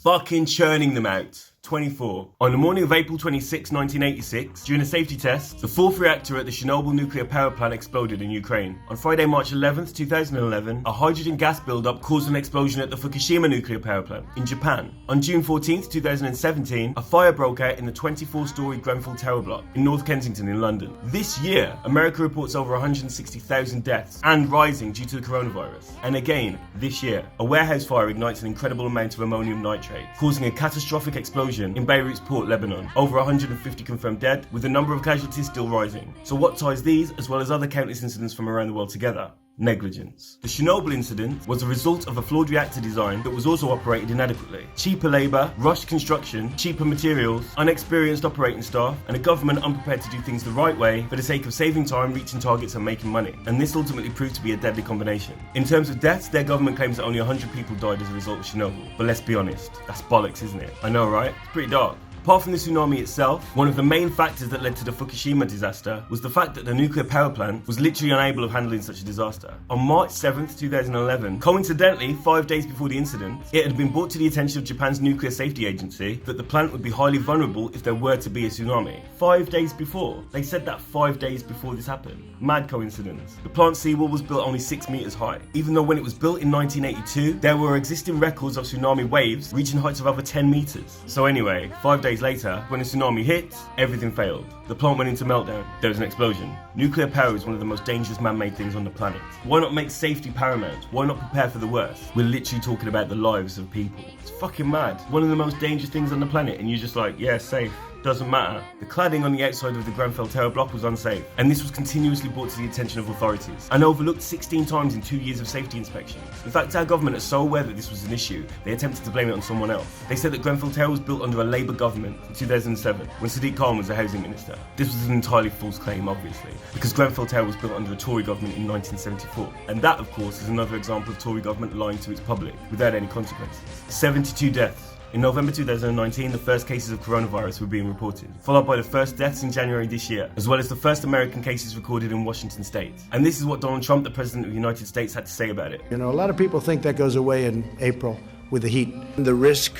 Fucking churning them out. 24. On the morning of April 26, 1986, during a safety test, the fourth reactor at the Chernobyl nuclear power plant exploded in Ukraine. On Friday, March 11, 2011, a hydrogen gas buildup caused an explosion at the Fukushima nuclear power plant in Japan. On June 14, 2017, a fire broke out in the 24-storey Grenfell Tower block in North Kensington in London. This year, America reports over 160,000 deaths and rising due to the coronavirus. And again, this year, a warehouse fire ignites an incredible amount of ammonium nitrate, causing a catastrophic explosion in Beirut's port, Lebanon. Over 150 confirmed dead, with the number of casualties still rising. So what ties these, as well as other countless incidents from around the world together? Negligence. The Chernobyl incident was a result of a flawed reactor design that was also operated inadequately. Cheaper labour, rushed construction, cheaper materials, unexperienced operating staff, and a government unprepared to do things the right way for the sake of saving time, reaching targets and making money. And this ultimately proved to be a deadly combination. In terms of deaths, their government claims that only 100 people died as a result of Chernobyl. But let's be honest, that's bollocks, isn't it? I know, right? It's pretty dark. Apart from the tsunami itself, one of the main factors that led to the Fukushima disaster was the fact that the nuclear power plant was literally unable of handling such a disaster. On March 7th, 2011, coincidentally 5 days before the incident, it had been brought to the attention of Japan's nuclear safety agency that the plant would be highly vulnerable if there were to be a tsunami. 5 days before. They said that 5 days before this happened. Mad coincidence. The plant's seawall was built only 6 meters high, even though when it was built in 1982, there were existing records of tsunami waves reaching heights of over 10 meters. So anyway, 5 days later, when a tsunami hit, everything failed. The plant went into meltdown. There was an explosion. Nuclear power is one of the most dangerous man-made things on the planet. Why not make safety paramount? Why not prepare for the worst? We're literally talking about the lives of people. It's fucking mad. One of the most dangerous things on the planet, and you're just like, yeah, safe. Doesn't matter. The cladding on the outside of the Grenfell Tower block was unsafe, and this was continuously brought to the attention of authorities and overlooked 16 times in 2 years of safety inspections. In fact, our government are so aware that this was an issue, they attempted to blame it on someone else. They said that Grenfell Tower was built under a Labour government in 2007, when Sadiq Khan was the housing minister. This was an entirely false claim, obviously, because Grenfell Tower was built under a Tory government in 1974. And that, of course, is another example of Tory government lying to its public without any consequences. 72 deaths. In November 2019, the first cases of coronavirus were being reported, followed by the first deaths in January this year, as well as the first American cases recorded in Washington state. And this is what Donald Trump, the President of the United States, had to say about it. You know, a lot of people think that goes away in April with the heat. The risk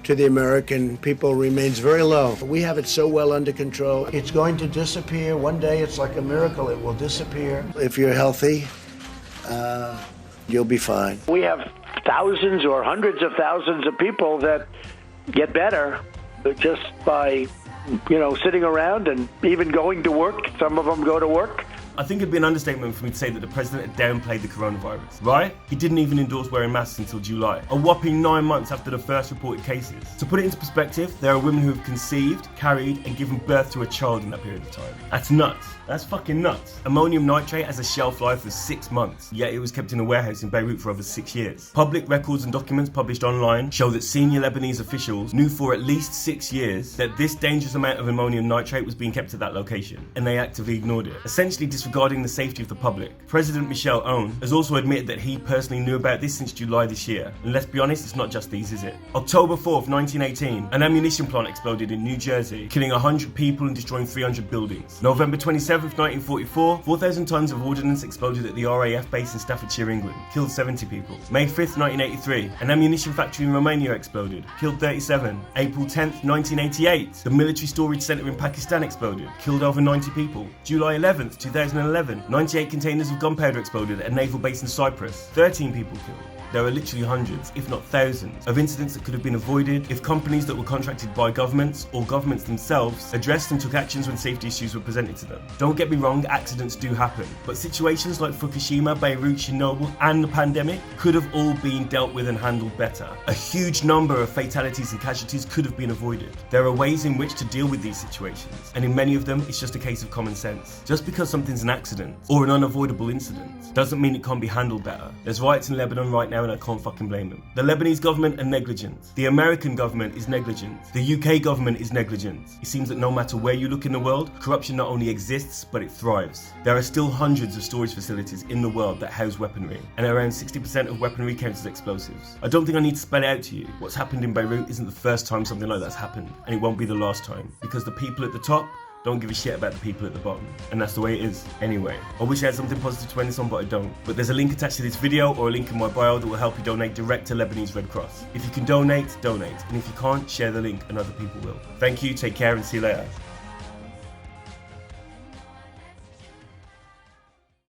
to the American people remains very low. We have it so well under control. It's going to disappear. One day, it's like a miracle. It will disappear. If you're healthy, you'll be fine. We have thousands or hundreds of thousands of people that get better just by, sitting around and even going to work. Some of them go to work. I think it'd be an understatement for me to say that the president had downplayed the coronavirus, right? He didn't even endorse wearing masks until July, a whopping 9 months after the first reported cases. To put it into perspective, there are women who have conceived, carried, and given birth to a child in that period of time. That's nuts. That's fucking nuts. Ammonium nitrate has a shelf life of 6 months, yet it was kept in a warehouse in Beirut for over 6 years. Public records and documents published online show that senior Lebanese officials knew for at least 6 years that this dangerous amount of ammonium nitrate was being kept at that location, and they actively ignored it, essentially disregarding the safety of the public. President Michel Aoun has also admitted that he personally knew about this since July this year, and let's be honest, it's not just these, is it? October 4th, 1918, an ammunition plant exploded in New Jersey, killing 100 people and destroying 300 buildings. November 27th, 1944, 4,000 tons of ordnance exploded at the RAF base in Staffordshire, England, killed 70 people. May 5th, 1983, an ammunition factory in Romania exploded, killed 37. April 10th, 1988, the military storage centre in Pakistan exploded, killed over 90 people. July 11th, 2011, 98 containers of gunpowder exploded at a naval base in Cyprus, 13 people killed. There are literally hundreds, if not thousands, of incidents that could have been avoided if companies that were contracted by governments or governments themselves addressed and took actions when safety issues were presented to them. Don't get me wrong, accidents do happen, but situations like Fukushima, Beirut, Chernobyl, and the pandemic could have all been dealt with and handled better. A huge number of fatalities and casualties could have been avoided. There are ways in which to deal with these situations, and in many of them, it's just a case of common sense. Just because something's an accident or an unavoidable incident doesn't mean it can't be handled better. There's riots in Lebanon right now, and I can't fucking blame them. The Lebanese government are negligent. The American government is negligent. The UK government is negligent. It seems that no matter where you look in the world, corruption not only exists, but it thrives. There are still hundreds of storage facilities in the world that house weaponry, and around 60% of weaponry counts as explosives. I don't think I need to spell it out to you. What's happened in Beirut isn't the first time something like that's happened, and it won't be the last time, because the people at the top don't give a shit about the people at the bottom. And that's the way it is. Anyway, I wish I had something positive to end this on, but I don't. But there's a link attached to this video or a link in my bio that will help you donate direct to Lebanese Red Cross. If you can donate, donate. And if you can't, share the link and other people will. Thank you, take care, and see you later.